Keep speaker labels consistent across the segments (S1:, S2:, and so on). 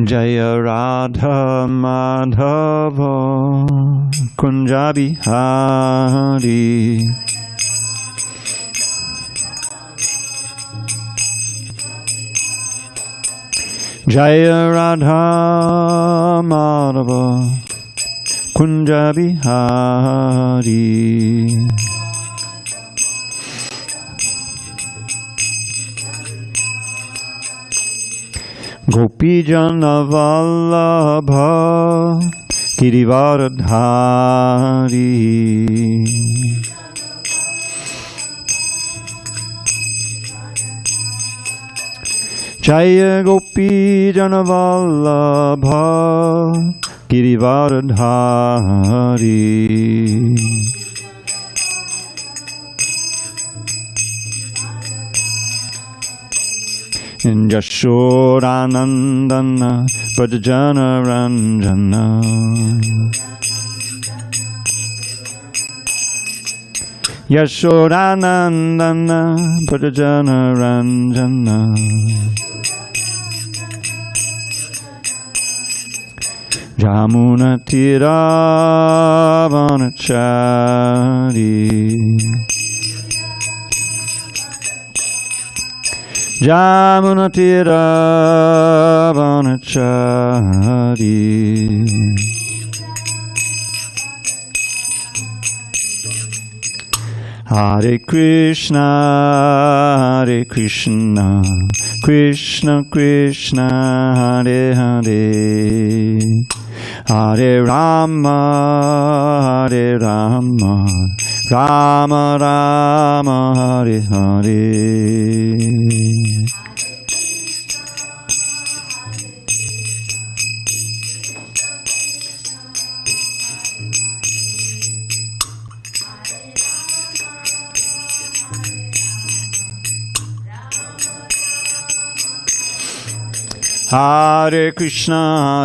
S1: Jaya Radha Madhava Kunja Bihari Jaya Radha Madhava Kunja Bihari Gopi Jana Vallabha Girivardhari Jaya Gopi Jana Vallabha Girivardhari Yashodanandana Bhajana Ranjana Yashodanandana Bhajana Ranjana Jamuna Tiravanachari Jamuna Tiravanachari Hare Krishna Krishna Krishna Hare Hare Hare Rama Rama Rama Hare Hare Hare Krishna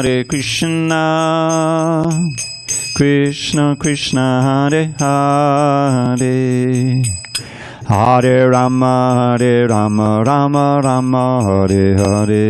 S1: Krishna Krishna Hare Hare Hare Rama Rama Rama Hare Hare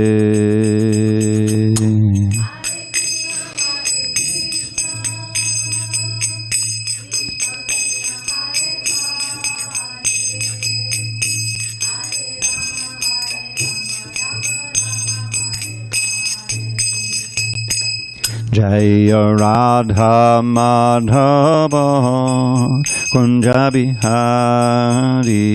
S1: Jaya Radha Madhava Kunja Bihari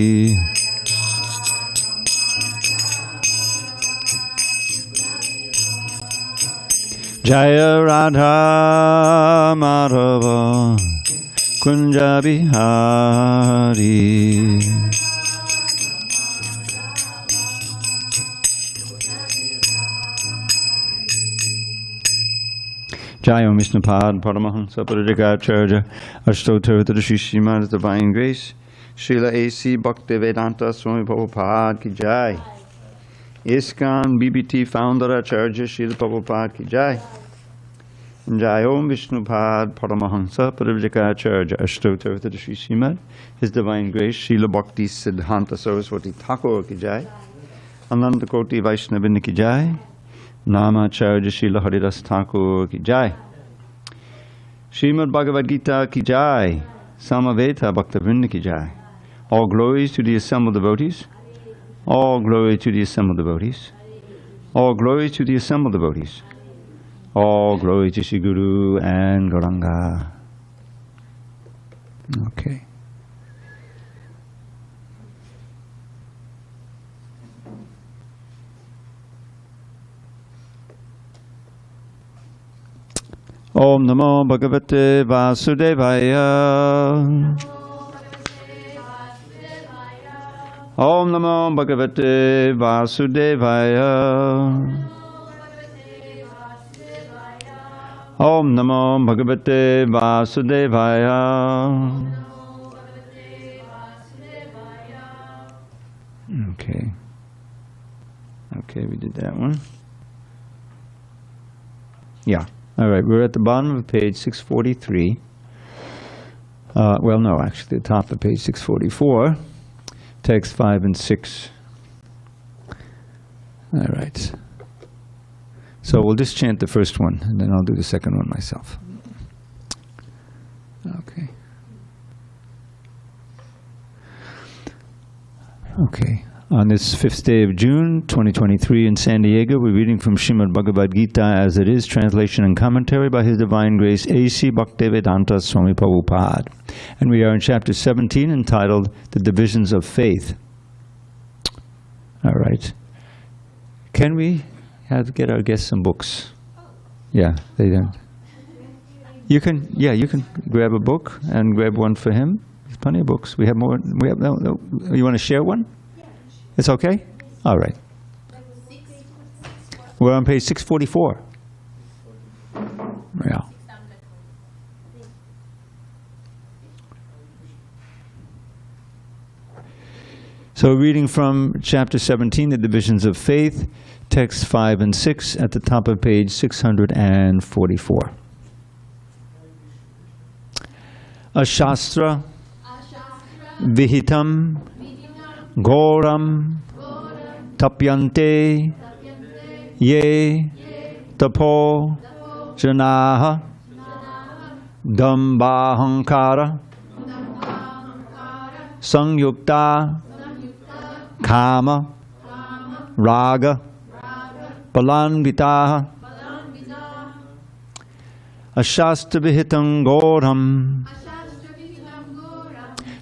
S1: Jaya Radha Madhava Kunja Bihari Jayam Vishnupad Paramahansa Parajagacharya Ashtottara Shri Srimad Divine Grace Srila A.C. Bhaktivedanta Swami Prabhupada Ki Jai ISKCON BBT Founder Acharya Srila Prabhupada Ki Jai Jayam Vishnupad Paramahansa Parajagacharya Ashtottara Shri Srimad His Divine Grace Srila Bhakti Siddhanta Saraswati Thakur Ki Jai Ananda Koti Vaishnavini Ki Jai Namacharya Srila Haridas Thakur Ki Jai Srimad Bhagavad Gita Ki Jai Samaveta Bhaktavrinda Ki Jai. All glories to the assembled devotees. All glory to the assembled devotees. All glory to the assembled devotees. All glory to Shri Guru and Gauranga. Okay. Om Namo Bhagavate Vasudevaya. Om Namo Bhagavate Vasudevaya. Om Namo Bhagavate Vasudevaya. Okay. Okay, we did that one. Yeah. All right, we're at the bottom of page 643. Well, no, actually, the top of page 644, text 5 and 6. All right. So we'll just chant the first one, and then I'll do the second one myself. Okay. Okay. On this 5th day of June, 2023 in San Diego, we're reading from Srimad Bhagavad Gita as it is, translation and commentary by His Divine Grace A.C. Bhaktivedanta Swami Prabhupada. And we are in chapter 17 entitled The Divisions of Faith. All right. Can we get our guests some books? Yeah, they don't. You can grab a book and grab one for him. There's plenty of books. We have more. No. You want to share one? It's okay? All right. We're on page 644. Yeah. So reading from chapter 17, The Divisions of Faith, texts 5 and 6 at the top of page 644. Ashastra Vihitam Goram Tapyante Ye Tapo Janaha Dambahankara Sangyukta Kama Raga Palanvitaha Ashastabhitam Goram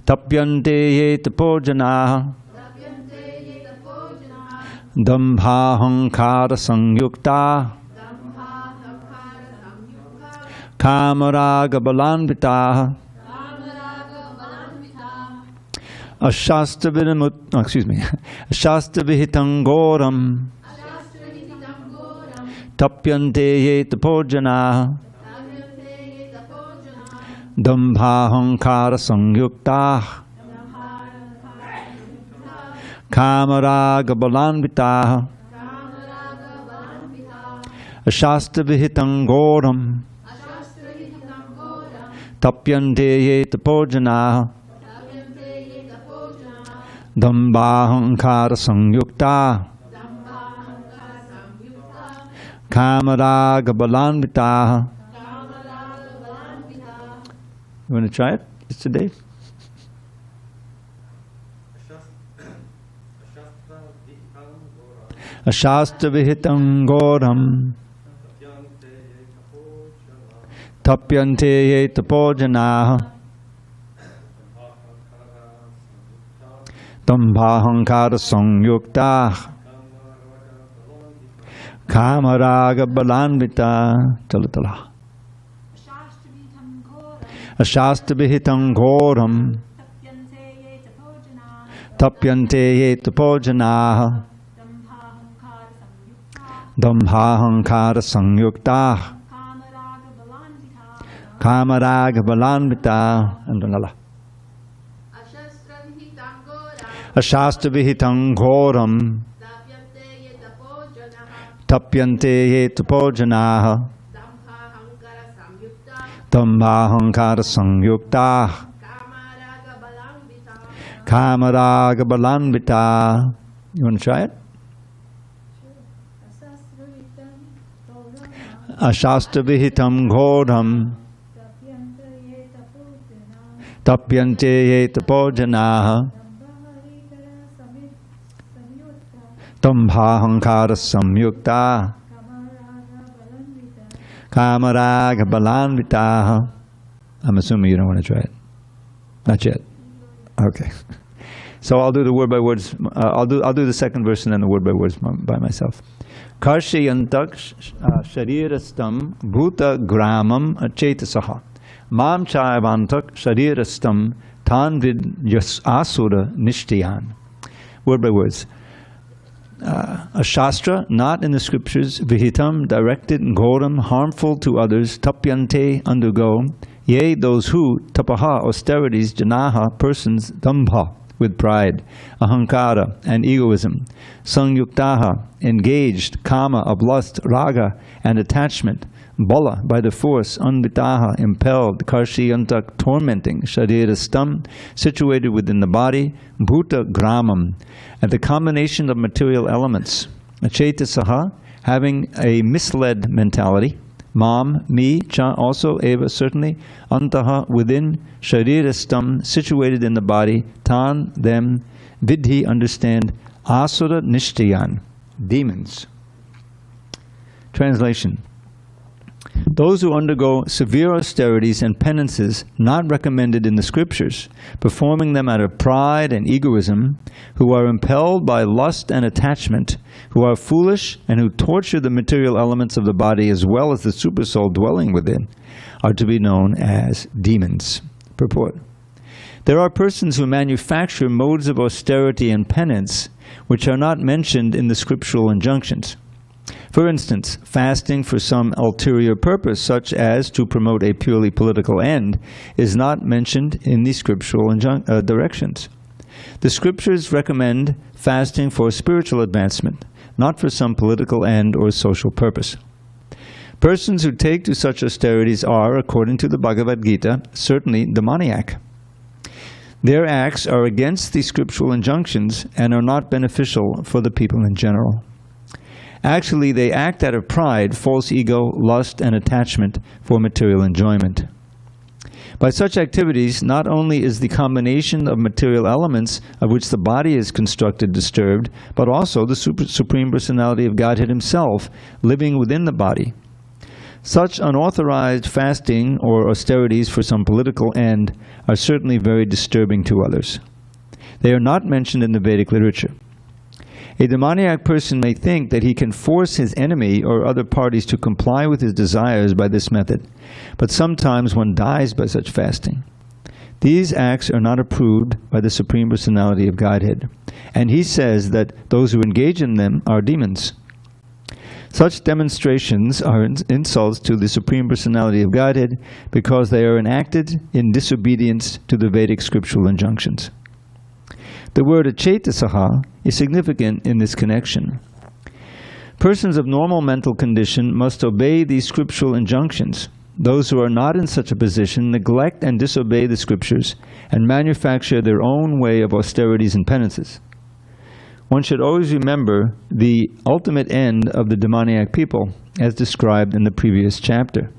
S1: Tapyante ye tapojanaha Dambhahankara sangyukta Kamaraga balanvitaha Ashastabhitam goram Tapyante ye tapojanaha Dambhahankara sangyukta Kamaraga balanvitaha Ashastabhitam goram Tapyante ye tapojanaha Dambhahankara sangyukta Kamaraga balanvitaha. You want to try it? It's today. Ashastabhitam goram Tapyante ye tapojanaha Dambhahankara sangyukta Kamaraga balanvita. Talatala. Ashastabhitam goram Tapyante ye tapojanaha Dambhahankara sangyukta Kamaraga balanvita. Andangala. Ashastabhitam goram Tapyante ye tapojanaha Dambhahankara sangyukta Kamaraga balanvita. You want to try it? Ashastabhitam goram Tapyante ye tapojanaha Dambhahankara samyukta Kamaraga balanvitaha. I'm assuming you don't want to try it. Not yet. Okay. So I'll do the word by words. I'll do the second verse and then the word by words by myself. Karshayantak sharirastam bhuta gramam chetasaha mam chayavantak sharirastam tanvid yas asura nishtayan. Word by words. A shastra, not in the scriptures, vihitam, directed, goram, harmful to others, tapyante, undergo, yea, those who, tapaha, austerities, janaha, persons, dambha, with pride, ahankara, and egoism, sangyuktaha, engaged, kama, of lust, raga, and attachment, bala, by the force, anvitaha, impelled, karshiyantak, tormenting, sharirastam, situated within the body, bhuta gramam, and the combination of material elements, achetasaha, having a misled mentality, mam, me, cha, also, eva, certainly, antaha, within, sharirastam, situated in the body, tan, them, vidhi, understand, asura nishtayan, demons. Translation. Those who undergo severe austerities and penances not recommended in the scriptures, performing them out of pride and egoism, who are impelled by lust and attachment, who are foolish and who torture the material elements of the body as well as the supersoul dwelling within, are to be known as demons. Purport. There are persons who manufacture modes of austerity and penance which are not mentioned in the scriptural injunctions. For instance, fasting for some ulterior purpose, such as to promote a purely political end, is not mentioned in the scriptural directions. The scriptures recommend fasting for spiritual advancement, not for some political end or social purpose. Persons who take to such austerities are, according to the Bhagavad Gita, certainly demoniac. Their acts are against the scriptural injunctions and are not beneficial for the people in general. Actually, they act out of pride, false ego, lust, and attachment for material enjoyment. By such activities, not only is the combination of material elements of which the body is constructed disturbed, but also the Supreme Personality of Godhead Himself living within the body. Such unauthorized fasting or austerities for some political end are certainly very disturbing to others. They are not mentioned in the Vedic literature. A demoniac person may think that he can force his enemy or other parties to comply with his desires by this method, but sometimes one dies by such fasting. These acts are not approved by the Supreme Personality of Godhead, and he says that those who engage in them are demons. Such demonstrations are insults to the Supreme Personality of Godhead because they are enacted in disobedience to the Vedic scriptural injunctions. The word achetasaha is significant in this connection. Persons of normal mental condition must obey these scriptural injunctions. Those who are not in such a position neglect and disobey the scriptures and manufacture their own way of austerities and penances. One should always remember the ultimate end of the demoniac people, as described in the previous chapter.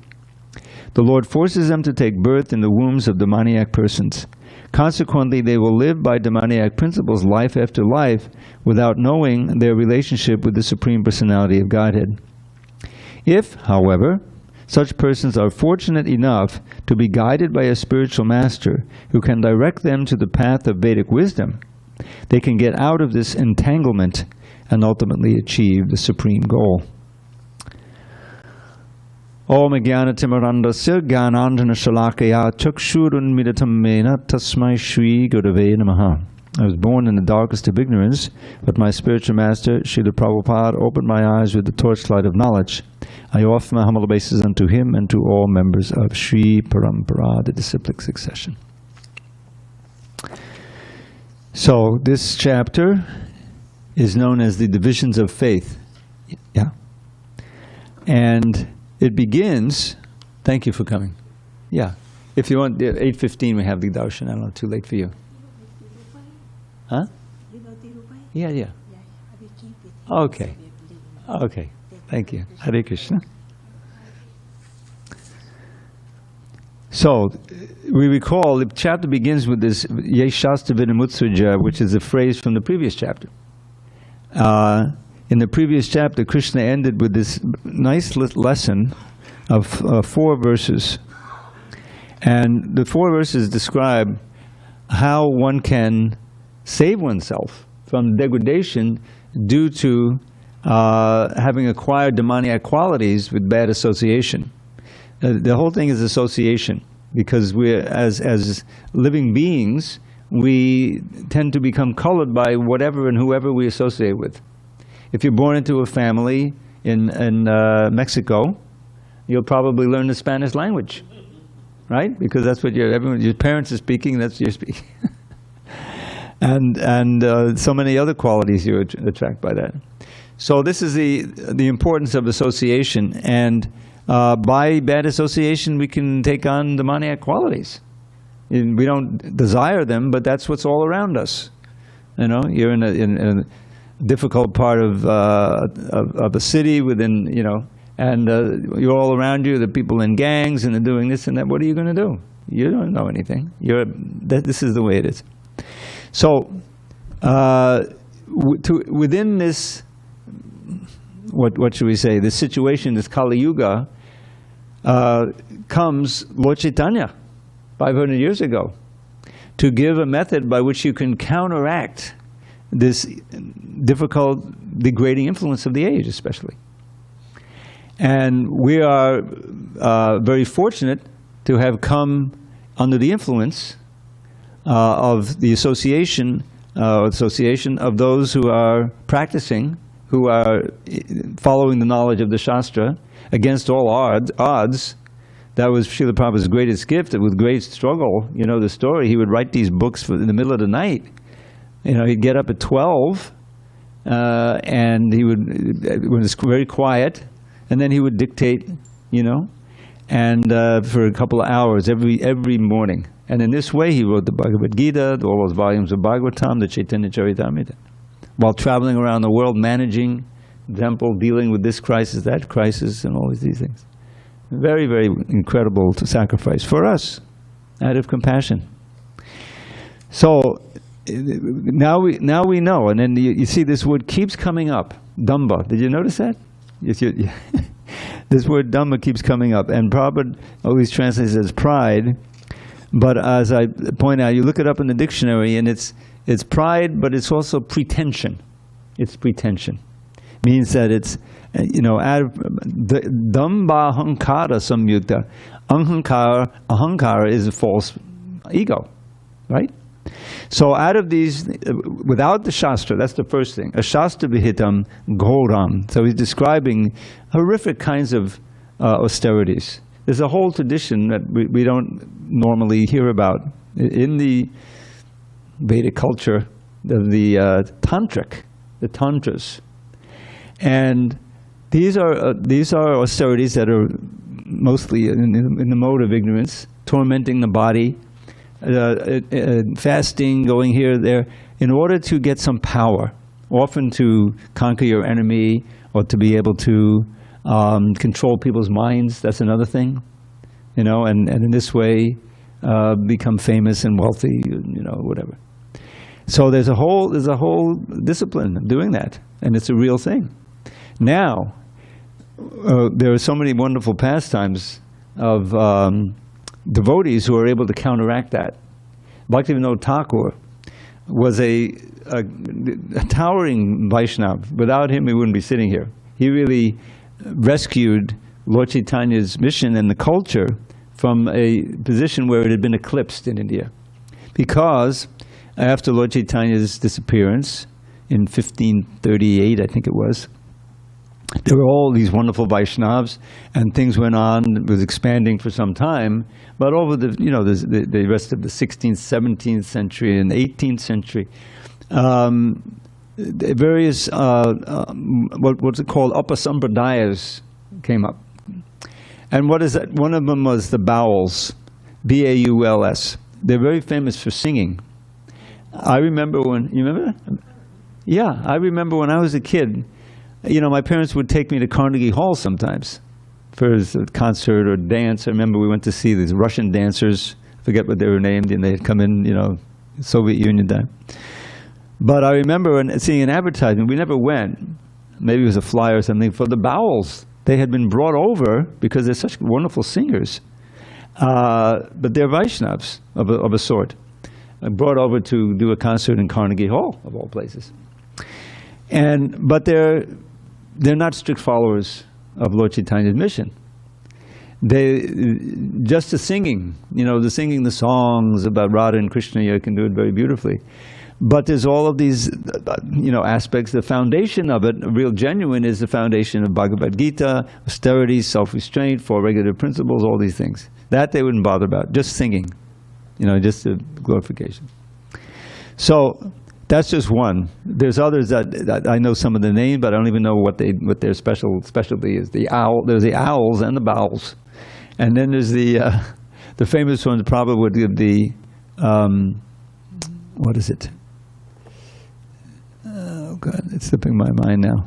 S1: The Lord forces them to take birth in the wombs of demoniac persons. Consequently, they will live by demoniac principles life after life without knowing their relationship with the Supreme Personality of Godhead. If, however, such persons are fortunate enough to be guided by a spiritual master who can direct them to the path of Vedic wisdom, they can get out of this entanglement and ultimately achieve the supreme goal. Om Jnana-timirandasya Jnananjana-shalakaya Chakshurunmilitam-mena Tasmai Shri Gurave Namaha. I was born in the darkest of ignorance, but my spiritual master, Srila Prabhupada, opened my eyes with the torchlight of knowledge. I offer my humble obeisances unto him and to all members of Sri Parampara, the disciplic succession. So this chapter is known as the Divisions of Faith. Yeah. And it begins, thank you for coming. Yeah. If you want, 8:15 we have the darshan. I don't know, too late for you. Huh? Yeah. Okay. Okay. Thank you. Hare Krishna. So, we recall the chapter begins with this Yeshasta Vinamutsuja, which is a phrase from the previous chapter. In the previous chapter, Krishna ended with this nice lesson of 4 verses. And the 4 verses describe how one can save oneself from degradation due to having acquired demoniac qualities with bad association. The whole thing is association, because we're, as living beings, we tend to become colored by whatever and whoever we associate with. If you're born into a family in Mexico, you'll probably learn the Spanish language, right? Because that's what your parents are speaking, that's what you're speaking. and so many other qualities you attract by that. So this is the importance of association, and by bad association we can take on demoniac qualities. And we don't desire them, but that's what's all around us. You know, you're in difficult part of a city within, and you're all around you, the people in gangs, and they're doing this and that. What are you going to do? You don't know anything. This is the way it is. So, within this, what should we say, this situation, this Kali Yuga, comes Lord Chaitanya 500 years ago to give a method by which you can counteract this difficult, degrading influence of the age, especially. And we are very fortunate to have come under the influence of the association of those who are practicing, who are following the knowledge of the Shastra against all odds. That was Srila Prabhupada's greatest gift. With great struggle, the story, he would write these books in the middle of the night. He'd get up at 12, and he would, when it's very quiet, and then he would dictate, and for a couple of hours every morning. And in this way, he wrote the Bhagavad Gita, all those volumes of Bhagavatam, the Chaitanya Charitamrita, while traveling around the world, managing the temple, dealing with this crisis, that crisis, and all these things. Very, very incredible to sacrifice for us, out of compassion. So now we know, and then you see this word keeps coming up, Dhamma. Did you notice that? This word Dhamma keeps coming up, and Prabhupada always translates it as pride. But as I point out, you look it up in the dictionary, and it's pride, but it's also pretension. It's pretension. Means that it's, out of the Dhamma Ahankara Samyukta. Ahankara is a false ego, right? So out of these, without the Shastra, that's the first thing. A Shastra Vihitam Ghoram. So he's describing horrific kinds of austerities. There's a whole tradition that we don't normally hear about in the Vedic culture of the tantric, the tantras, and these are austerities that are mostly in the mode of ignorance, tormenting the body, fasting, going here, there, in order to get some power, often to conquer your enemy or to be able to control people's minds. That's another thing, and in this way become famous and wealthy, whatever. So there's a whole discipline of doing that, and it's a real thing. Now, there are so many wonderful pastimes of devotees who are able to counteract that. Bhaktivinoda Thakur was a towering Vaishnava. Without him, we wouldn't be sitting here. He really rescued Lord Chaitanya's mission and the culture from a position where it had been eclipsed in India. Because after Lord Chaitanya's disappearance in 1538, I think it was, there were all these wonderful Vaishnavas, and things went on. It was expanding for some time, but over the rest of the 16th, 17th century and 18th century, various what's it called, upasampradayas came up. And what is that? One of them was the Bauls, B-A-U-L-S. They're very famous for singing. I remember when, you remember that? Yeah, I remember when I was a kid, my parents would take me to Carnegie Hall sometimes for a concert or dance. I remember we went to see these Russian dancers, I forget what they were named, and they had come in, Soviet Union time. But I remember seeing an advertisement. We never went. Maybe it was a flyer or something for the Bowels. They had been brought over because they're such wonderful singers. But they're Vaishnavas of a sort. Brought over to do a concert in Carnegie Hall, of all places. But they're not strict followers of Lord Chaitanya's mission. Just the singing, the songs about Radha and Krishna, you can do it very beautifully. But there's all of these, aspects. The foundation of it, real genuine, is the foundation of Bhagavad Gita, austerity, self-restraint, 4 regulative principles, all these things. That they wouldn't bother about, just singing, just a glorification. So that's just one. There's others that I know some of the names, but I don't even know what their specialty is. There's the owls and the bowels, and then there's the famous ones. Probably would give the what is it? Oh God, it's slipping my mind now.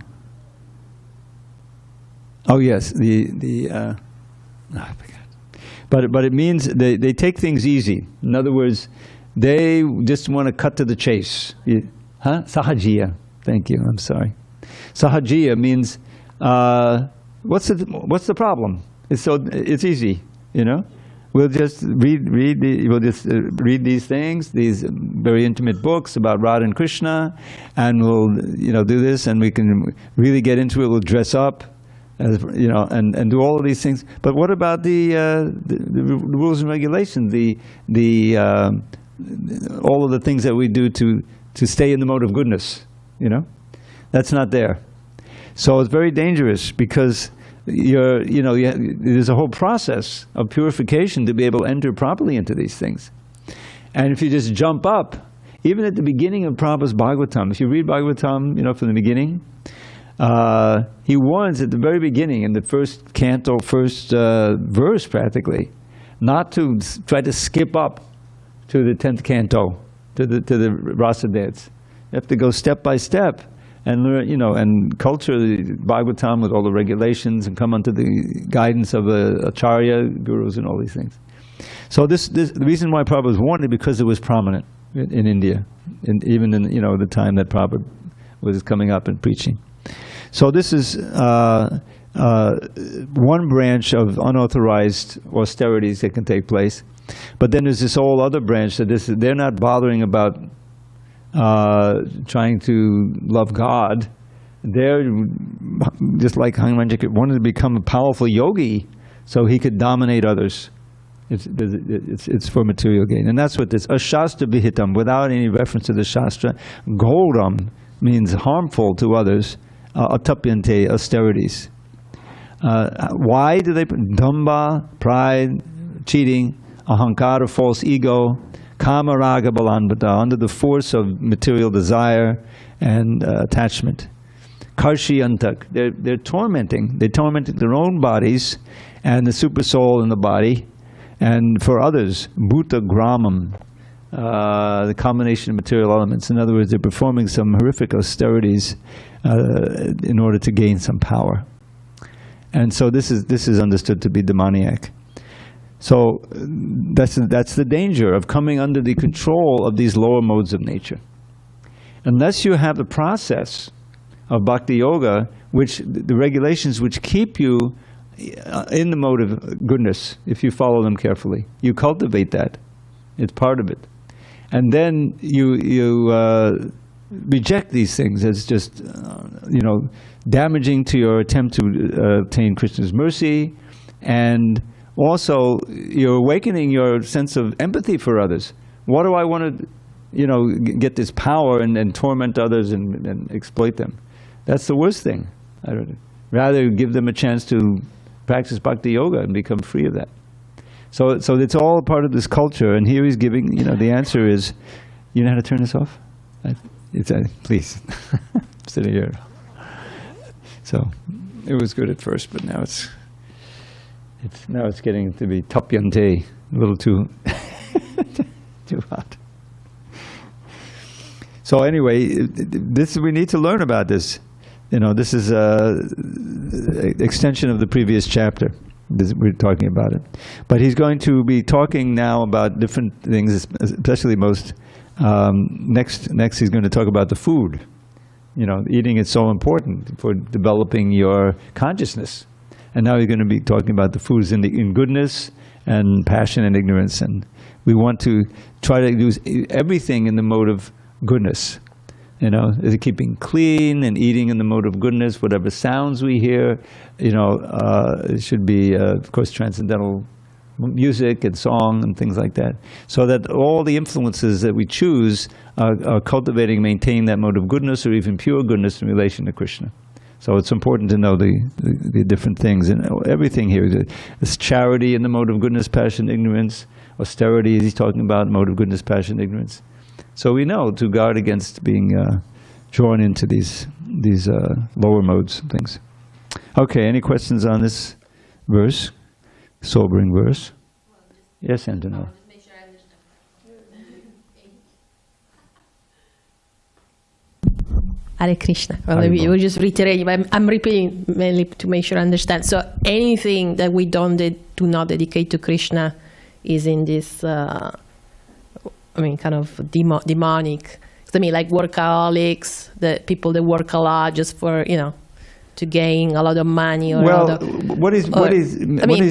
S1: Oh yes, I forgot. But it means they take things easy. In other words, they just want to cut to the chase. Sahajiya. Thank you. I'm sorry. Sahajiya means what's the problem? It's easy, you know. We'll just read these things, these very intimate books about Radha and Krishna, and we'll do this, and we can really get into it. We'll dress up, and do all of these things. But what about the rules and regulations? All of the things that we do to stay in the mode of goodness, that's not there. So it's very dangerous because there's a whole process of purification to be able to enter properly into these things. And if you just jump up, even at the beginning of Prabhupada's Bhagavatam, if you read Bhagavatam, from the beginning, he warns at the very beginning, in the first canto, first verse practically, not to try to skip up to the 10th canto, to the rasa dance. You have to go step by step and learn, and culture the Bhagavatam with all the regulations and come under the guidance of acharya, gurus, and all these things. So the reason why Prabhupada was warned is because it was prominent in India, even in the time that Prabhupada was coming up and preaching. So this is one branch of unauthorized austerities that can take place. But then there's this whole other branch that they're not bothering about trying to love God. They're just like Hanumanji wanted to become a powerful yogi so he could dominate others. It's for material gain. And that's what this ashastra vihitam, without any reference to the shastra. Goldam means harmful to others. Atapyante, austerities. Why do they put damba, pride, cheating, ahankara, false ego, kama raga balanvata, under the force of material desire and attachment. Karshi antak, they're tormenting. They tormented their own bodies and the super soul in the body, and for others, bhuta gramam, the combination of material elements. In other words, they're performing some horrific austerities in order to gain some power. And so this is understood to be demoniac. So that's the danger of coming under the control of these lower modes of nature. Unless you have the process of bhakti yoga, which the regulations which keep you in the mode of goodness, if you follow them carefully, you cultivate that. It's part of it. And then you reject these things as just damaging to your attempt to obtain Krishna's mercy, and also you're awakening your sense of empathy for others. Why do I want to get this power and torment others and exploit them? That's the worst thing. Rather give them a chance to practice bhakti yoga and become free of that. So it's all part of this culture, and here he's giving, the answer is, you know how to turn this off? Please, sitting here. So it was good at first, but now it's getting to be tapyante, a little too too hot. So anyway, we need to learn about this. This is an extension of the previous chapter. We're talking about it. But he's going to be talking now about different things, especially next he's going to talk about the food. Eating is so important for developing your consciousness. And now he's going to be talking about the foods in goodness and passion and ignorance. And we want to try to use everything in the mode of goodness. Is it keeping clean and eating in the mode of goodness? Whatever sounds we hear, it should be, of course, transcendental music and song and things like that. So that all the influences that we choose are cultivating, maintaining that mode of goodness or even pure goodness in relation to Krishna. So it's important to know the different things and everything here. This charity in the mode of goodness, passion, ignorance. Austerity, he's talking about mode of goodness, passion, ignorance. So we know to guard against being drawn into these lower modes and things. Okay, any questions on this verse? Sobering verse. Yes, Antonella.
S2: Hare Krishna. Well, we just reiterate, but I'm repeating mainly to make sure I understand. So anything that we do not dedicate to Krishna is in this, kind of demonic. I mean, like workaholics, the people that work a lot just for, to gain a lot of money. Or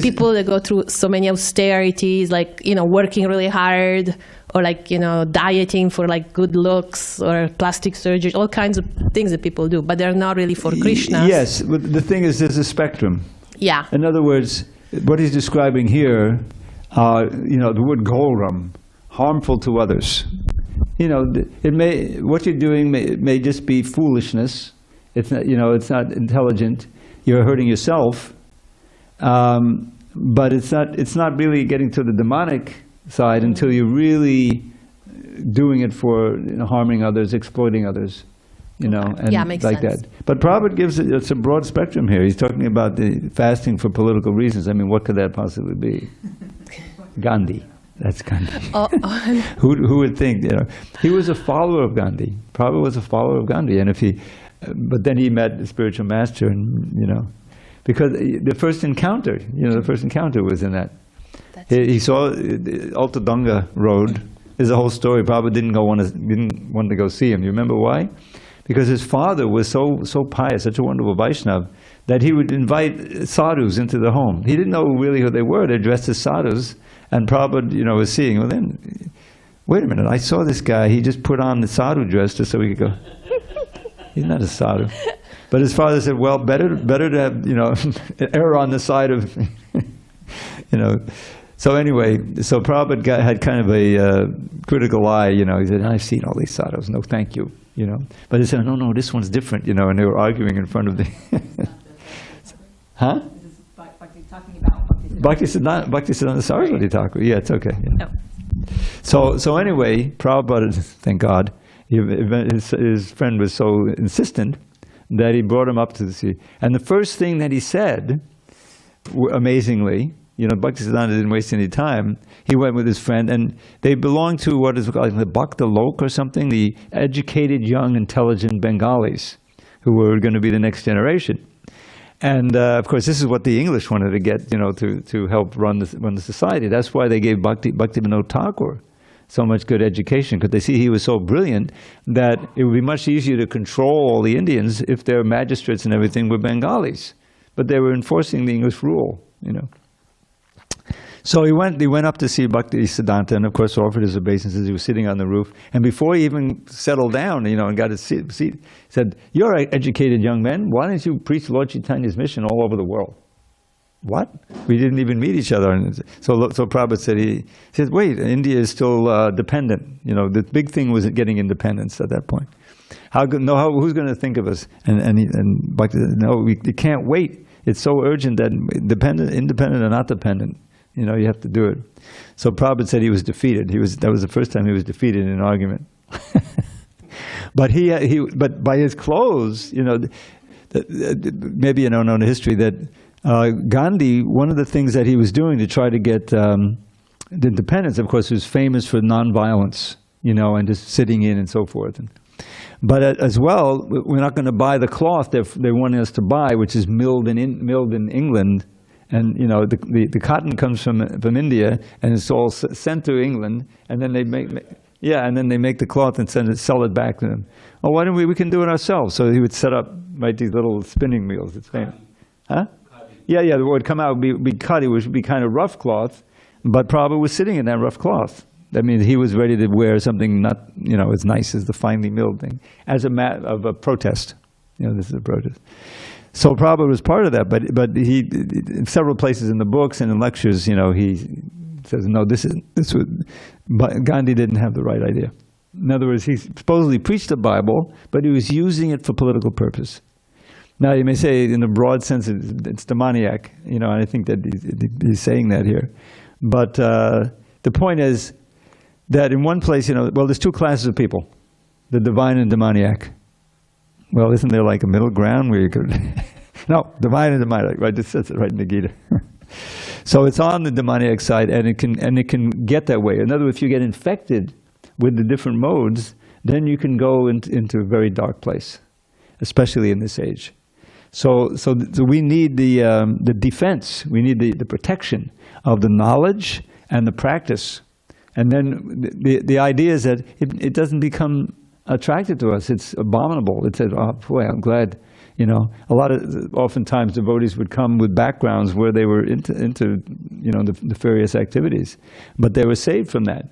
S2: people that go through so many austerities, like, working really hard, or like, dieting for like good looks or plastic surgery, all kinds of things that people do, but they're not really for Krishna.
S1: Yes, but the thing is, there's a spectrum.
S2: Yeah.
S1: In other words, what he's describing here, the word goram, harmful to others. What you're doing may just be foolishness. It's not, it's not intelligent. You're hurting yourself, but it's not really getting to the demonic side until you're really doing it for harming others, exploiting others, and
S2: makes
S1: like
S2: sense.
S1: that. But Prabhupada gives it's a broad spectrum here. He's talking about the fasting for political reasons. I mean, what could that possibly be? Gandhi. That's Gandhi. Who would think? He was a follower of Gandhi. Prabhupada was a follower of Gandhi, and but then he met the spiritual master, and because the first encounter was in that. He saw the Altadanga Road. There's a whole story. Prabhupada didn't want to go see him. You remember why? Because his father was so pious, such a wonderful Vaishnava, that he would invite sadhus into the home. He didn't know really who they were. They're dressed as sadhus. And Prabhupada, was seeing, well then, wait a minute, I saw this guy, he just put on the sadhu dress just so we could go. He's not a sadhu. But his father said, well, better to have, err on the side of, So anyway, so Prabhupada had kind of a critical eye, he said, I've seen all these sadhus, no thank you, But he said, no, this one's different, and they were arguing in front of the... Huh? Bhaktisiddhanta Saraswati Thakur. Yeah, it's okay. Yeah. Oh. So anyway, Prabhupada, thank God, his friend was so insistent that he brought him up to the sea. And the first thing that he said, amazingly, Bhaktisiddhanta didn't waste any time. He went with his friend, and they belonged to what is called the Bhakta Lok or something, the educated, young, intelligent Bengalis, who were going to be the next generation. And of course, this is what the English wanted to get, to help run the society. That's why they gave Bhaktivinoda Thakur so much good education, because they see he was so brilliant that it would be much easier to control all the Indians if their magistrates and everything were Bengalis. But they were enforcing the English rule, So he went up to see Bhaktisiddhanta, and of course offered his obeisances. He was sitting on the roof, and before he even settled down, and got his seat, said, "You're an educated young man. Why don't you preach Lord Chaitanya's mission all over the world?" What? We didn't even meet each other. And so Prabhupada said, he said, "Wait, India is still dependent. The big thing was getting independence at that point. Who's going to think of us?" And Bhakti said, "No, we can't wait. It's so urgent that independent or not dependent. You have to do it." So Prabhupada said he was defeated. That was the first time he was defeated in an argument. But but by his clothes, maybe you don't know the history that Gandhi. One of the things that he was doing to try to get the independence, of course, was famous for nonviolence, and just sitting in and so forth. But as well, we're not going to buy the cloth they wanted us to buy, which is milled in England. And the cotton comes from India, and it's all sent to England, and then they make the cloth and sell it back to them. Oh, why don't we can do it ourselves? So he would set up these little spinning wheels. It's famous, huh? Yeah. It would come out, be cut. It would be kind of rough cloth, but Prabhupada was sitting in that rough cloth. That means he was ready to wear something not as nice as the finely milled thing, as a protest. This is a protest. So Prabhupada was part of that, but he, in several places in the books and in lectures, he says, no, but Gandhi didn't have the right idea. In other words, he supposedly preached the Bible, but he was using it for political purpose. Now, you may say, in a broad sense, it's demoniac, and I think that he's saying that here. But the point is that in one place, there's two classes of people, the divine and demoniac. Well, isn't there like a middle ground where you could... No, divine and demoniac, right? It says it right in the Gita. So it's on the demoniac side, and it can get that way. In other words, if you get infected with the different modes, then you can go into a very dark place. especially in this age. So we need the defense, we need the protection of the knowledge and the practice. And then the idea is that it doesn't become attractive to us. It's abominable. It says, oh boy, I'm glad, oftentimes devotees would come with backgrounds where they were into the nefarious activities. But they were saved from that,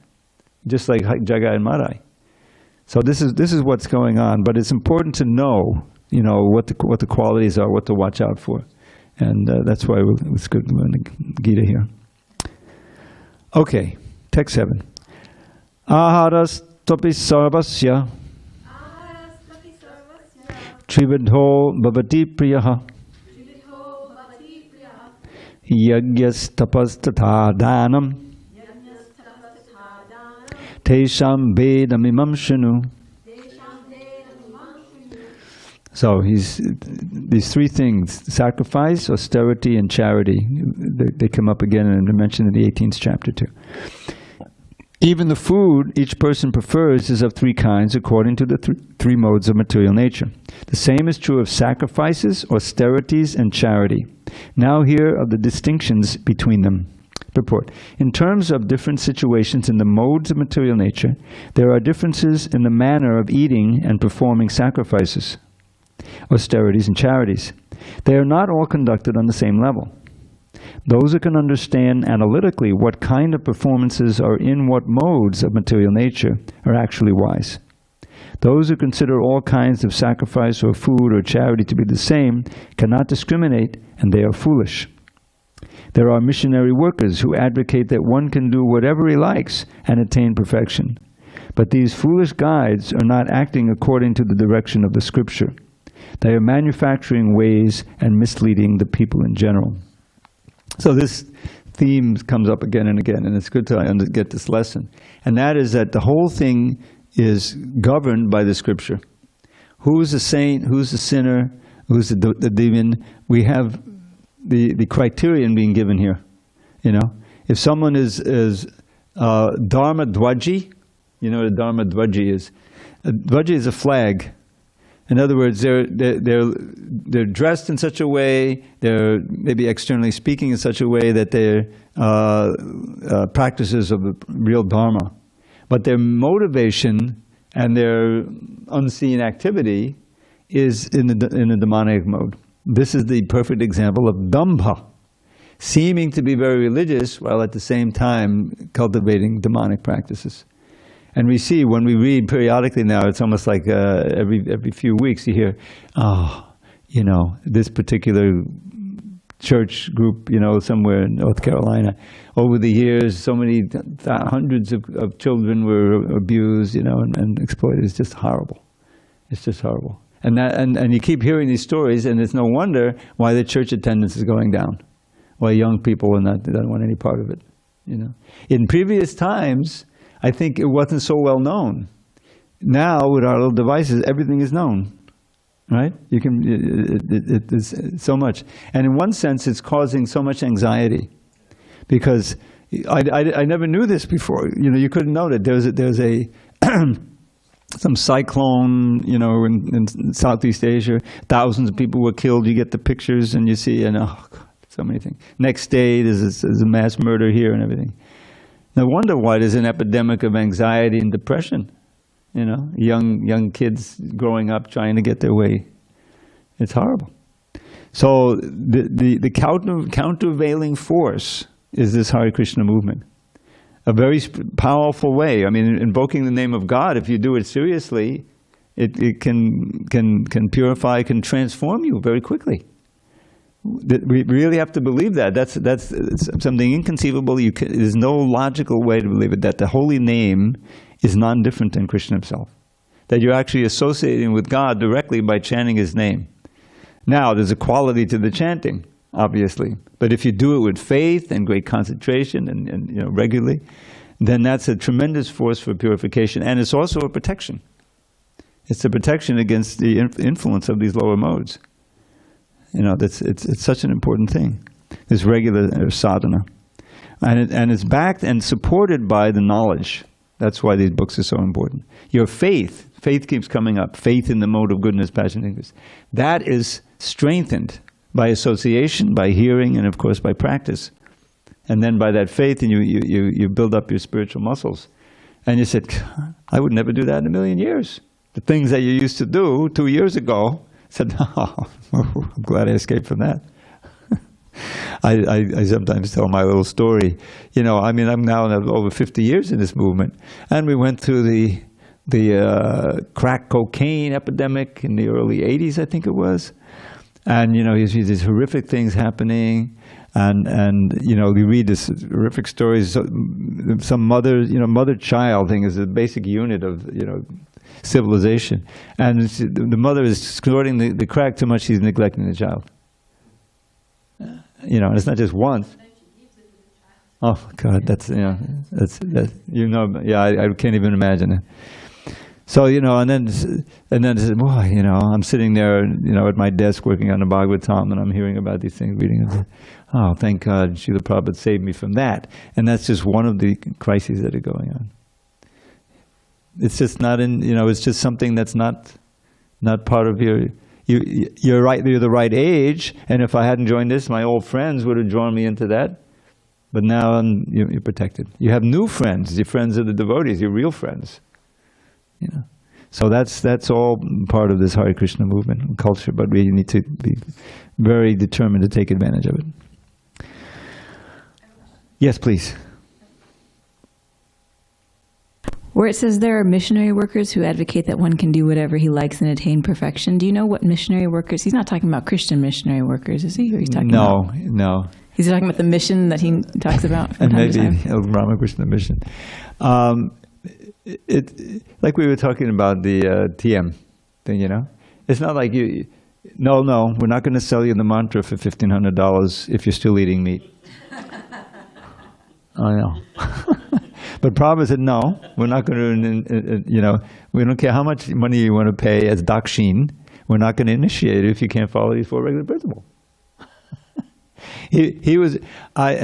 S1: just like Jagai and Madai. So this is what's going on. But it's important to know, what the qualities are, what to watch out for. And that's why it's good to learn the Gita here. Okay, text 7. Aharas topi sarvasya trividho bhavati priyaha yagyas tapas tatha dhanam tesham vedamimam shanu. So these three things: sacrifice, austerity, and charity. They come up again and are mentioned in the 18th chapter too. Even the food each person prefers is of three kinds according to the three modes of material nature. The same is true of sacrifices, austerities, and charity. Now here are the distinctions between them. Purport. In terms of different situations in the modes of material nature, there are differences in the manner of eating and performing sacrifices, austerities, and charities. They are not all conducted on the same level. Those who can understand analytically what kind of performances are in what modes of material nature are actually wise. Those who consider all kinds of sacrifice or food or charity to be the same cannot discriminate, and they are foolish. There are missionary workers who advocate that one can do whatever he likes and attain perfection. But these foolish guides are not acting according to the direction of the scripture. They are manufacturing ways and misleading the people in general. So this theme comes up again and again, and it's good to get this lesson. And that is that the whole thing is governed by the scripture. Who's a saint, who's a sinner, who's the demon? We have the criterion being given here. If someone is dharma dwaji, you know what a dharma dwaji is? A dwaji is a flag. In other words, they're dressed in such a way, they're maybe externally speaking in such a way that they're practices of the real dharma. But their motivation and their unseen activity is in a demonic mode. This is the perfect example of dambha, seeming to be very religious while at the same time cultivating demonic practices. And we see when we read periodically now, it's almost like every few weeks you hear, this particular church group, somewhere in North Carolina, over the years, so many hundreds of children were abused, and exploited. It's just horrible. It's just horrible. And you keep hearing these stories, and it's no wonder why the church attendance is going down, why young people don't want any part of it. In previous times, I think it wasn't so well known. Now, with our little devices, everything is known, right? You can, it's so much. And in one sense, it's causing so much anxiety, because I never knew this before. You couldn't know that there's a some cyclone, in Southeast Asia. Thousands of people were killed. You get the pictures, and you see, and oh God, so many things. Next day, there's a mass murder here and everything. No wonder why there's an epidemic of anxiety and depression. Young kids growing up trying to get their way. It's horrible. So the countervailing force is this Hare Krishna movement. A very powerful way. I mean, invoking the name of God, if you do it seriously, it can purify, can transform you very quickly. We really have to believe that. That's something inconceivable. There's no logical way to believe it, that the holy name is non-different than Krishna himself. That you're actually associating with God directly by chanting his name. Now, there's a quality to the chanting, obviously. But if you do it with faith and great concentration and regularly, then that's a tremendous force for purification. And it's also a protection. It's a protection against the influence of these lower modes. It's such an important thing, this regular sadhana. And it's backed and supported by the knowledge. That's why these books are so important. Your faith keeps coming up. Faith in the mode of goodness, passion, and interest. That is strengthened by association, by hearing, and of course by practice. And then by that faith, and you build up your spiritual muscles. And you said, I would never do that in a million years. The things that you used to do 2 years ago, said, oh, I'm glad I escaped from that. I sometimes tell my little story. You know, I mean, I'm now over 50 years in this movement. And we went through the crack cocaine epidemic in the early 80s, I think it was. And, you know, you see these horrific things happening. And you know, you read this horrific stories. Some mother-child thing is a basic unit of, you know, civilization. And the mother is snorting the crack too much, she's neglecting the child. You know, and it's not just once. Oh God, that's I can't even imagine it. So, you know, and then boy, you know, I'm sitting there, you know, at my desk working on the Bhagavad Gita, and I'm hearing about these things, reading it. Oh, thank God, Srila Prabhupada saved me from that. And that's just one of the crises that are going on. It's just not in, you know, it's just something that's not part of you're right, you're the right age, and if I hadn't joined this, my old friends would have drawn me into that. But now you're protected. You have new friends, your friends are the devotees, your real friends. You know, so that's all part of this Hare Krishna movement and culture, but we need to be very determined to take advantage of it. Yes, please.
S3: Where it says there are missionary workers who advocate that one can do whatever he likes and attain perfection. Do you know what missionary workers? He's not talking about Christian missionary workers, is he? Or he's talking about?
S1: No.
S3: He's talking about the mission that he talks about.
S1: And maybe Ramakrishna mission. Like we were talking about the TM thing, you know? It's not like no, we're not going to sell you the mantra for $1,500 if you're still eating meat. I know. But Prabhupada said, no, we're not going to, you know, we don't care how much money you want to pay as dakshin, we're not going to initiate it if you can't follow these four regular principles. I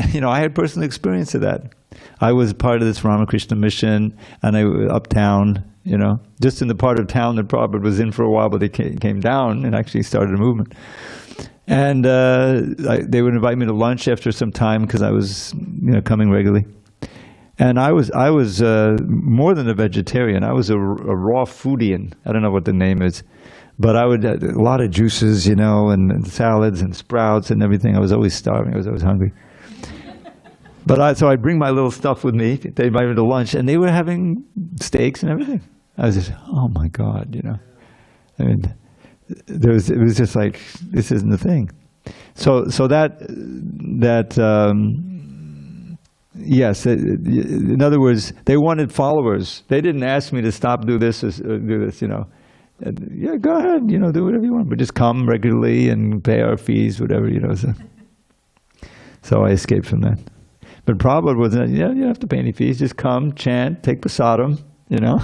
S1: had personal experience of that. I was part of this Ramakrishna mission, and I was uptown, you know, just in the part of town that Prabhupada was in for a while, but they came down and actually started a movement. And they would invite me to lunch after some time because I was, you know, coming regularly. And I was more than a vegetarian. I was a raw foodian. I don't know what the name is. But I would a lot of juices, you know, and salads and sprouts and everything. I was always starving. I was always hungry. But so I'd bring my little stuff with me. They invited me to lunch, and they were having steaks and everything. I was just, oh my God, you know. I mean, it was just like, this isn't the thing. So yes. In other words, they wanted followers. They didn't ask me to stop, do this, you know. Yeah, go ahead, you know, do whatever you want, but just come regularly and pay our fees, whatever, you know. So I escaped from that. But Prabhupada wasn't, you don't have to pay any fees, just come, chant, take prasadam, you know.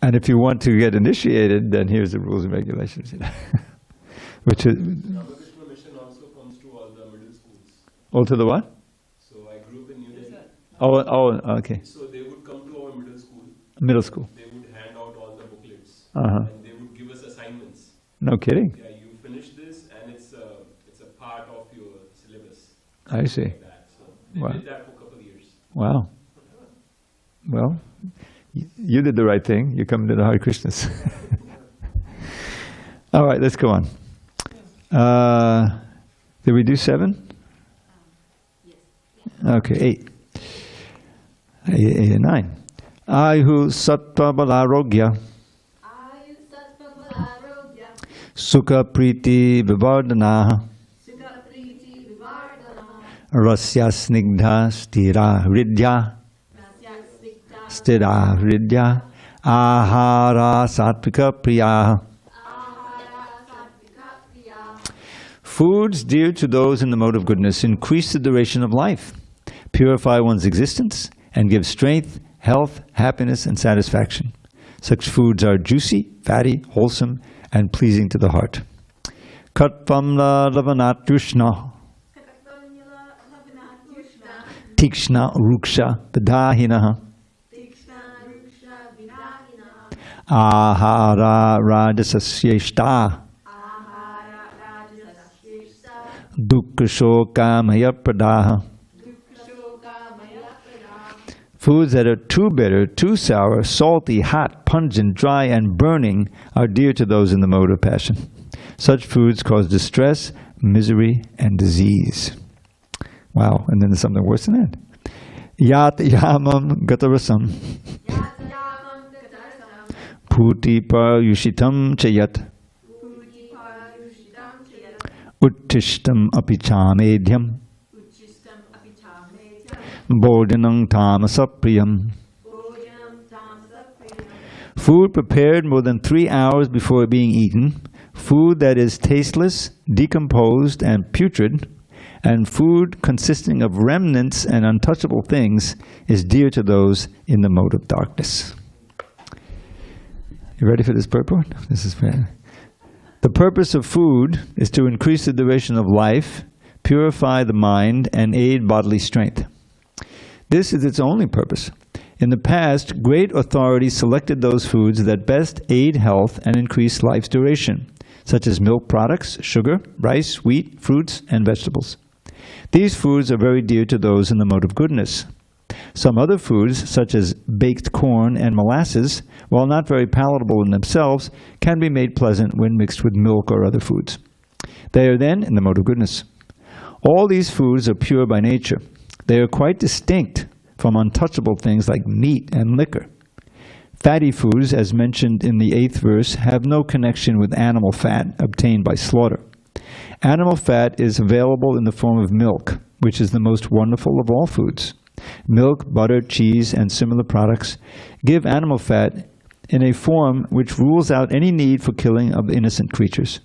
S1: And if you want to get initiated, then here's the rules and regulations. You know. Which is...
S4: Ramakrishna mission also comes to all the middle schools.
S1: Oh, to the what?
S4: So I grew up in New Delhi.
S1: Oh, okay.
S4: So they would come to our middle school.
S1: Middle school.
S4: They would hand out all the booklets.
S1: Uh-huh.
S4: And they would give us assignments.
S1: No kidding.
S4: Yeah, you finish this and it's a part of your syllabus.
S1: I see.
S4: Like that. So they did that for a couple of years.
S1: Wow. Well, you did the right thing. You come to the Hare Krishnas. All right, let's go on. Did we do 7?
S3: Yes.
S1: Okay, 8 and 9. Ayuhu sattva balarogya. Sukha priti vivardhana. Rasya snigdha stira hridya. Stira hridya. Ahara sattvika priya. Foods dear to those in the mode of goodness increase the duration of life, purify one's existence, and give strength, health, happiness, and satisfaction. Such foods are juicy, fatty, wholesome, and pleasing to the heart. Katpamla lavanatushna. Tikshna ruksha vidahinaha. Ahara rajasasyeshta dukkha maya pradaha. Foods that are too bitter, too sour, salty, hot, pungent, dry, and burning are dear to those in the mode of passion. Such foods cause distress, misery, and disease. Wow, and then there's something worse than that. Yat yamam gatarasam puti parayushitam chayat uttishtam apichamedhyam bodhanam tamasapriyam. Food prepared more than 3 hours before being eaten, food that is tasteless, decomposed, and putrid, and food consisting of remnants and untouchable things is dear to those in the mode of darkness. You ready for this purport? This is fair. The purpose of food is to increase the duration of life, purify the mind, and aid bodily strength. This is its only purpose. In the past, great authorities selected those foods that best aid health and increase life's duration, such as milk products, sugar, rice, wheat, fruits, and vegetables. These foods are very dear to those in the mode of goodness. Some other foods, such as baked corn and molasses, while not very palatable in themselves, can be made pleasant when mixed with milk or other foods. They are then in the mode of goodness. All these foods are pure by nature. They are quite distinct from untouchable things like meat and liquor. Fatty foods, as mentioned in the 8th verse, have no connection with animal fat obtained by slaughter. Animal fat is available in the form of milk, which is the most wonderful of all foods. Milk, butter, cheese, and similar products give animal fat in a form which rules out any need for killing of innocent creatures.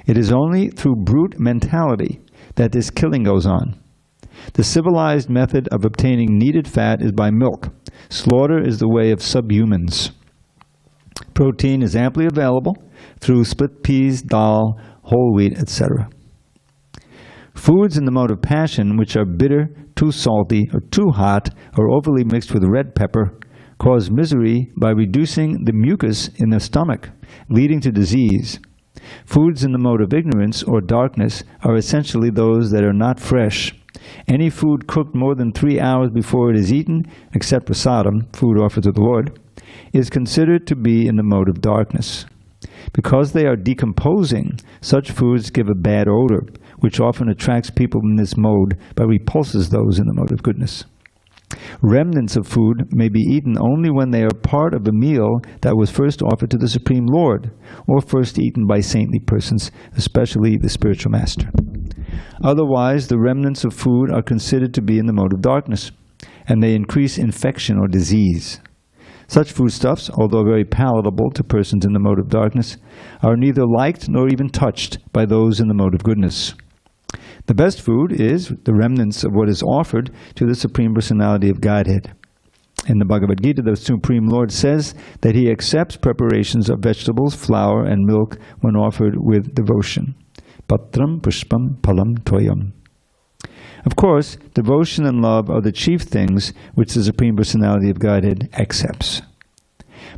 S1: It is only through brute mentality that this killing goes on. The civilized method of obtaining needed fat is by milk. Slaughter is the way of subhumans. Protein is amply available through split peas, dal, whole wheat, etc. Foods in the mode of passion, which are bitter, too salty, or too hot, or overly mixed with red pepper, cause misery by reducing the mucus in the stomach, leading to disease. Foods in the mode of ignorance or darkness are essentially those that are not fresh. Any food cooked more than 3 hours before it is eaten, except prasadam, food offered to the Lord, is considered to be in the mode of darkness. Because they are decomposing, such foods give a bad odor, which often attracts people in this mode but repulses those in the mode of goodness. Remnants of food may be eaten only when they are part of a meal that was first offered to the Supreme Lord, or first eaten by saintly persons, especially the spiritual master. Otherwise, the remnants of food are considered to be in the mode of darkness, and they increase infection or disease. Such foodstuffs, although very palatable to persons in the mode of darkness, are neither liked nor even touched by those in the mode of goodness. The best food is the remnants of what is offered to the Supreme Personality of Godhead. In the Bhagavad Gita, the Supreme Lord says that He accepts preparations of vegetables, flour, and milk when offered with devotion. Patram pushpam palam toyam. Of course, devotion and love are the chief things which the Supreme Personality of Godhead accepts.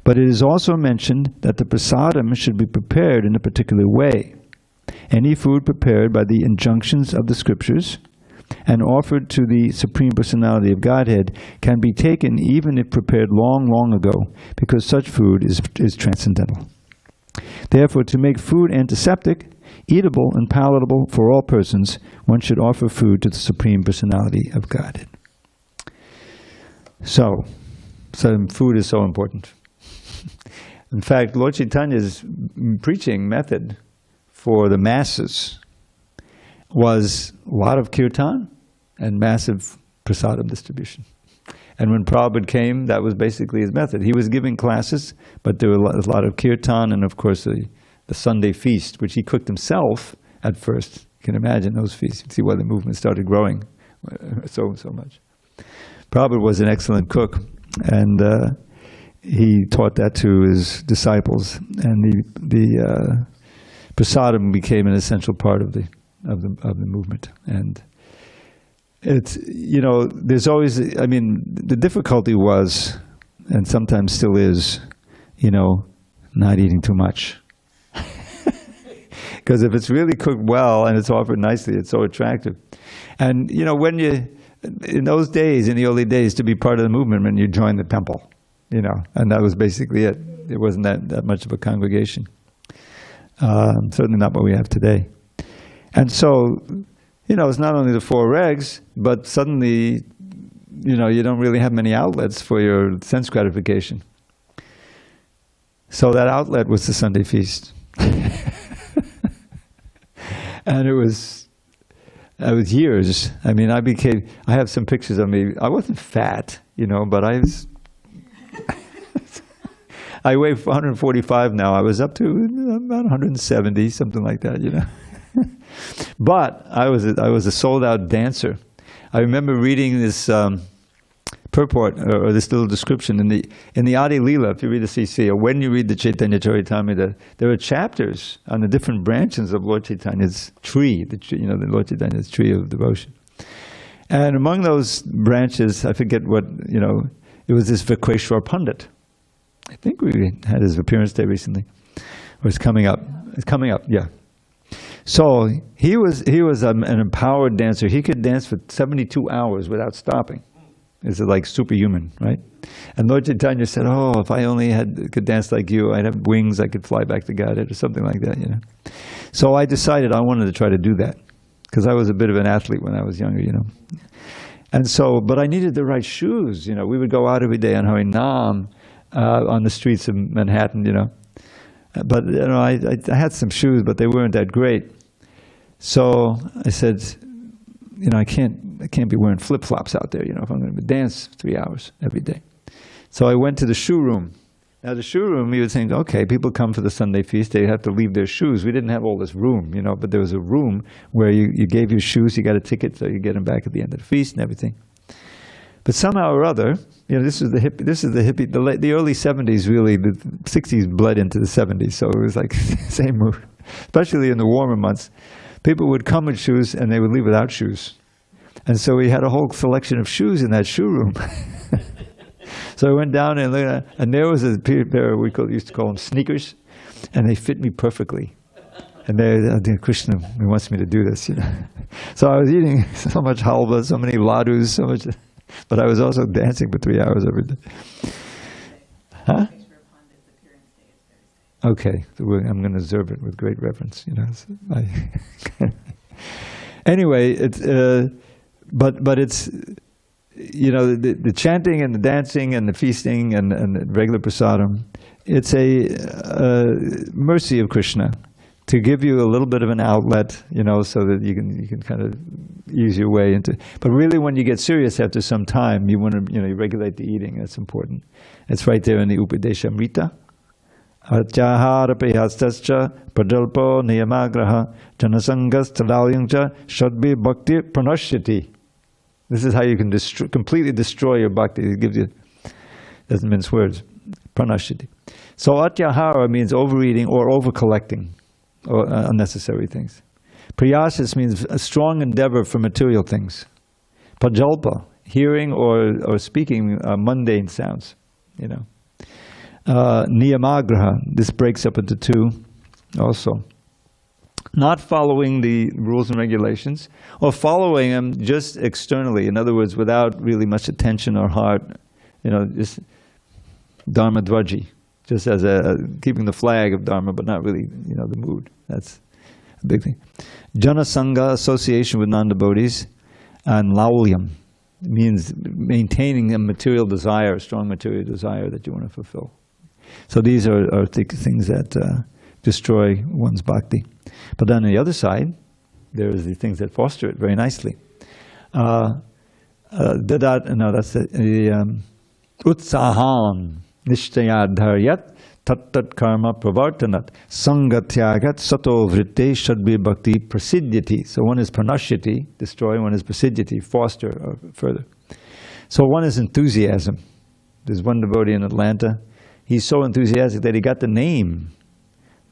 S1: But it is also mentioned that the prasadam should be prepared in a particular way. Any food prepared by the injunctions of the scriptures and offered to the Supreme Personality of Godhead can be taken even if prepared long, long ago, because such food is transcendental. Therefore, to make food antiseptic, eatable, and palatable for all persons, one should offer food to the Supreme Personality of Godhead. So food is so important. In fact, Lord Chaitanya's preaching method for the masses was a lot of kirtan and massive prasadam distribution. And when Prabhupada came, that was basically his method. He was giving classes, but there was a lot of kirtan and, of course, the Sunday feast, which he cooked himself at first. You can imagine those feasts. You can see why the movement started growing so much. Prabhupada was an excellent cook, and he taught that to his disciples. And the prasadam became an essential part of the movement. And it's, you know, there's always, I mean, the difficulty was, and sometimes still is, not eating too much. Because if it's really cooked well and it's offered nicely, it's so attractive. And, when in those days, in the early days, to be part of the movement, when you join the temple, and that was basically it. It wasn't that much of a congregation. Certainly not what we have today. And so, it's not only the 4 regs, but suddenly, you don't really have many outlets for your sense gratification. So that outlet was the Sunday feast. And it was years. I mean, I have some pictures of me. I wasn't fat, but I weigh 145 now. I was up to about 170, something like that, But I was a sold-out dancer. I remember reading this purport or this little description in the Adi Leela. If you read the CC, or when you read the Chaitanya Charitamrita, there are chapters on the different branches of Lord Chaitanya's tree. The Lord Chaitanya's tree of devotion. And among those branches, I forget what it was this Vikreshwar Pandit. I think we had his appearance day recently, or it's coming up. It's coming up, yeah. So he was an empowered dancer. He could dance for 72 hours without stopping. It's like superhuman, right? And Lord Chaitanya said, "Oh, if I only could dance like you, I'd have wings. I could fly back to Godhead," or something like that, So I decided I wanted to try to do that because I was a bit of an athlete when I was younger, And so, but I needed the right shoes. We would go out every day on Harinam on the streets of Manhattan, But I had some shoes, but they weren't that great. So I said, I can't be wearing flip-flops out there, if I'm going to dance 3 hours every day. So I went to the shoe room. Now the shoe room, you would think, okay, people come for the Sunday feast, they have to leave their shoes. We didn't have all this room, but there was a room where you gave your shoes, you got a ticket, so you get them back at the end of the feast and everything. But somehow or other, this is the hippie, the early 70s really, the 60s bled into the 70s, so it was like the same move. Especially in the warmer months. People would come with shoes and they would leave without shoes. And so we had a whole selection of shoes in that shoe room. So I went down and looked at, and there was a pair, used to call them sneakers, and they fit me perfectly. And I think Krishna wants me to do this, So I was eating so much halva, so many ladus, so much, but I was also dancing for 3 hours every day. Huh? Okay, so I'm going to observe it with great reverence, Anyway, it's but it's the chanting and the dancing and the feasting and the regular prasadam. It's a mercy of Krishna to give you a little bit of an outlet, so that you can kind of ease your way into. But really, when you get serious after some time, you want to you regulate the eating. That's important. It's right there in the Upadeshamrita. Atyahara pehastascha pradalpo niyamagraha janasangas talalyangcha shadbi bhakti pranashyati. This is how you can completely destroy your bhakti. It gives you, doesn't mince words, pranashyati. So atyahara means overeating or over-collecting or unnecessary things. Priyasas means a strong endeavor for material things. Prajalpa, hearing or speaking mundane sounds, Niyamagraha, this breaks up into 2 also. Not following the rules and regulations, or following them just externally, in other words, without really much attention or heart, just dharma dvaji, just as keeping the flag of dharma, but not really, the mood. That's a big thing. Jana Sangha, association with non-devotees, and laulyam means maintaining a material desire, a strong material desire that you want to fulfill. So these are things that destroy one's bhakti. But on the other side, there's the things that foster it very nicely. That's the utsahan nishtayadharyat tat karma pravartanat sangatyagat sato vritte shadvi bhakti prasidyati. So one is pranashyati, destroy, one is prasidyati, foster or further. So one is enthusiasm. There's one devotee in Atlanta. He's so enthusiastic that he got the name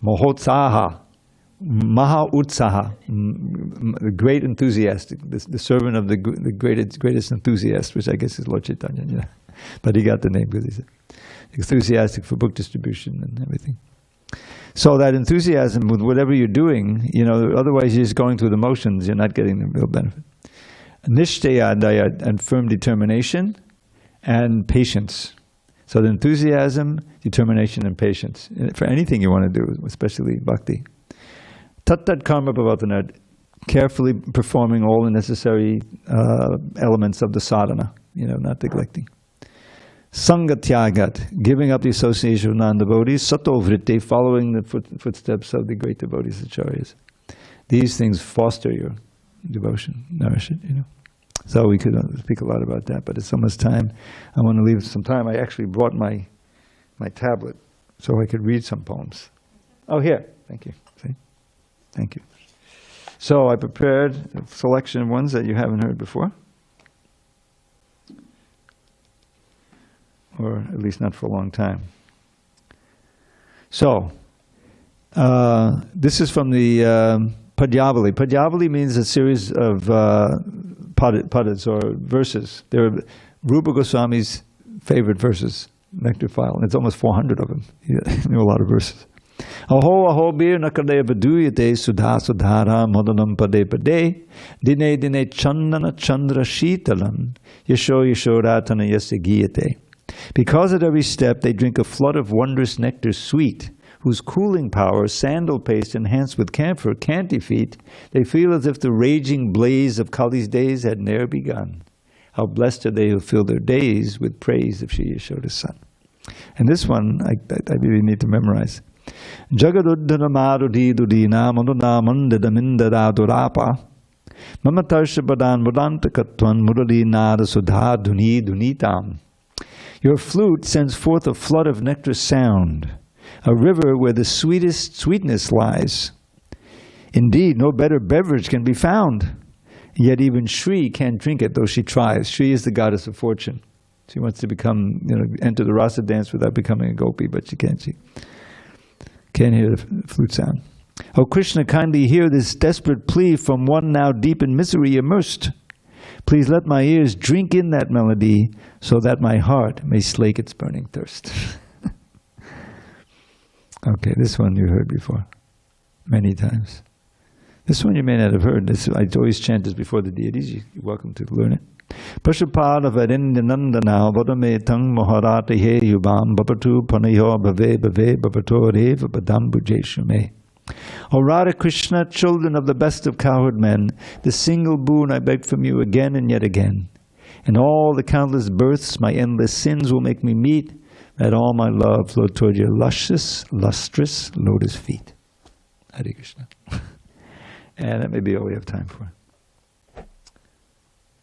S1: Mahotsaha, Maha Utsaha, the great enthusiast, the servant of the greatest enthusiast, which I guess is Lord Chaitanya. But he got the name because he's enthusiastic for book distribution and everything. So that enthusiasm with whatever you're doing, otherwise you're just going through the motions, you're not getting the real benefit. Nishtaya and firm determination and patience. So the enthusiasm, determination, and patience for anything you want to do, especially bhakti. Tat karma bhavatana, carefully performing all the necessary elements of the sadhana, not neglecting. Sangatyagat, giving up the association with non-devotees. Sato vritti, following the footsteps of the great devotees, acharyas. These things foster your devotion, nourish it, So we could speak a lot about that, but it's almost time. I want to leave some time. I actually brought my tablet so I could read some poems. Oh, here. Thank you. See? Thank you. So I prepared a selection of ones that you haven't heard before. Or at least not for a long time. So, this is from the Padyavali. Padyavali means a series of padas or verses. They're Rupa Goswami's favorite verses, nectar file, and it's almost 400 of them. He knew a lot of verses. Aho aho bir nakade vaduyate sudha sudhara modanam pade pade dine dine chandana chandra shitalam yasho yashoratana yasagiyate. Because at every step they drink a flood of wondrous nectar sweet, whose cooling power, sandal paste enhanced with camphor, can't defeat. They feel as if the raging blaze of Kali's days had ne'er begun. How blessed are they who fill their days with praise of Shri Yashoda's son. And this one I really need to memorize. Jagaduddhana marudhi dudina manuna mandadamindada durapa mamatarsha badan mudanta katwan murali nada sudha duni dunitam. Your flute sends forth a flood of nectar sound, a river where the sweetest sweetness lies. Indeed, no better beverage can be found. Yet even Shri can't drink it, though she tries. Shri is the goddess of fortune. She wants to become, enter the rasa dance without becoming a gopi, but she can't. She can't hear the flute sound. Oh Krishna, kindly hear this desperate plea from one now deep in misery immersed. Please let my ears drink in that melody so that my heart may slake its burning thirst. Okay, this one you heard before, many times. This one you may not have heard. I always chant this before the deities. You're welcome to learn it. Pashupada varindanandana vadame tang moharata he yubam babatu panayo bhave bhave babato reva badam bujeshume. O Radha Krishna, children of the best of cowherd men, the single boon I beg from you again and yet again. In all the countless births my endless sins will make me meet, that all my love flow toward your luscious, lustrous lotus feet. Hare Krishna. And that may be all we have time for.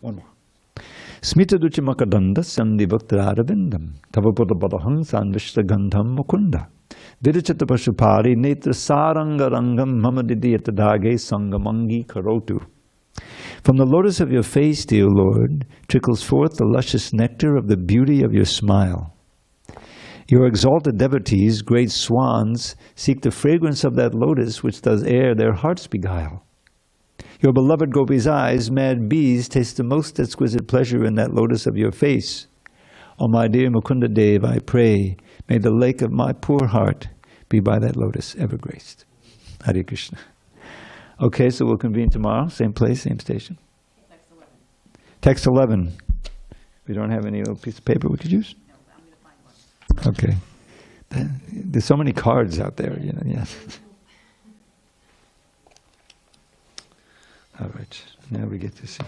S1: One more. Smita duchi makadanda sandi bhaktaravindam tavapada badahang sandvishta gandham mukunda. Vidichata Pashupari Netra Saranga Rangam Mamadidi Yatadage Sangamangi Karotu. From the lotus of your face, dear Lord, trickles forth the luscious nectar of the beauty of your smile. Your exalted devotees, great swans, seek the fragrance of that lotus which does air their hearts beguile. Your beloved gopis' eyes, mad bees, taste the most exquisite pleasure in that lotus of your face. O my dear Mukunda Dev, I pray, may the lake of my poor heart be by that lotus ever graced. Hare Krishna. Okay, so we'll convene tomorrow, same place, same station. Text 11. We don't have any little piece of paper we could use? No, I'm going to find one. Okay. There's so many cards out there, yeah. All right, now we get to see.